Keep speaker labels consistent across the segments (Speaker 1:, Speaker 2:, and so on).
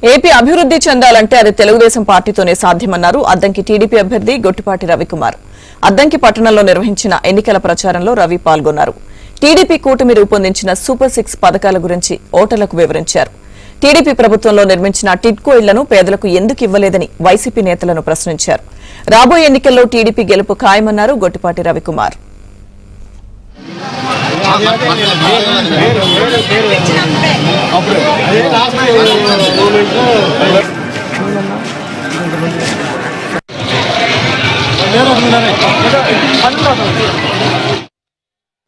Speaker 1: AP అభివృద్ధి చెందాలంటే అది తెలుగుదేశం పార్టీతోనే సాధ్యమన్నారు అద్దంకి టీడీపీ అభ్యర్థి గొట్టిపాటి రవికుమార్. అద్దంకి పట్టణంలో నిర్వహించిన ఎన్నికల ప్రచారంలో రవి పాల్గొన్నారు. టీడీపీ కూటమి రూపొందించిన సూపర్ 6 పథకాల గురించి ఓటర్లకు వివరించారు. టీడీపీ ప్రభుత్వంలో నిర్మించిన టిడ్కో ఇళ్లను పేదలకు ఎందుకు ఇవ్వలేదని వైసీపీ నేతలను ప్రశ్నించారు. రాబోయే ఎన్నికల్లో టీడీపీ గెలుపు ఖాయమన్నారు గొట్టిపాటి రవికుమార్.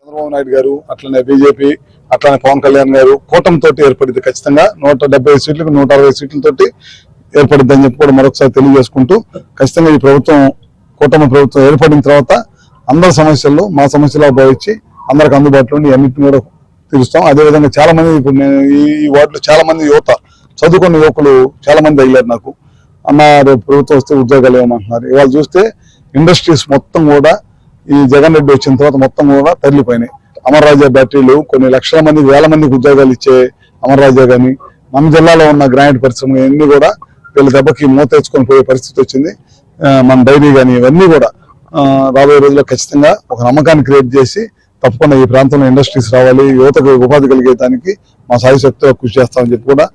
Speaker 2: చంద్రబాబు నాయుడు గారు అట్లనే బీజేపీ అట్లనే పవన్ కళ్యాణ్ గారు కూటమితో ఏర్పడింది. ఖచ్చితంగా 175 సీట్లకు 160 సీట్లతోటి ఏర్పడింది అని చెప్పి కూడా మరొకసారి తెలియజేసుకుంటూ, ఖచ్చితంగా ఈ ప్రభుత్వం కూటమి ప్రభుత్వం ఏర్పడిన తర్వాత అందరి సమస్యల్లో మా సమస్యలా భావించి అందరికి అందుబాటులో అన్నింటిని కూడా తీరుస్తాం. అదేవిధంగా చాలా మంది ఇప్పుడు ఈ వార్డులో చాలా మంది యువత చదువుకున్న యువకులు చాలా మంది అయ్యారు. నాకు అన్న రేపు ప్రభుత్వం వస్తే ఉద్యోగాలు ఏమంటున్నారు. ఇవాళ చూస్తే ఇండస్ట్రీస్ మొత్తం కూడా ఈ జగన్ రెడ్డి వచ్చిన తర్వాత మొత్తం కూడా తరలిపోయినాయి. అమర్ రాజా బ్యాటరీలు కొన్ని లక్షల మంది వేల మందికి ఉద్యోగాలు ఇచ్చే అమర్ రాజా కానీ మన జిల్లాలో ఉన్న గ్రానైట్ పరిశ్రమలు ఇవన్నీ కూడా వీళ్ళ దెబ్బకి మూతేసుకొని పోయే పరిస్థితి వచ్చింది. మన డైరీ కానీ ఇవన్నీ కూడా రాబోయే రోజుల్లో ఖచ్చితంగా ఒక నమ్మకాన్ని క్రియేట్ చేసి తప్పకుండా ఈ ప్రాంతంలో ఇండస్ట్రీస్ రావాలి, యువతకు ఉపాధి కలిగేదానికి మా సాయశక్తిగా కృషి చేస్తామని చెప్పి కూడా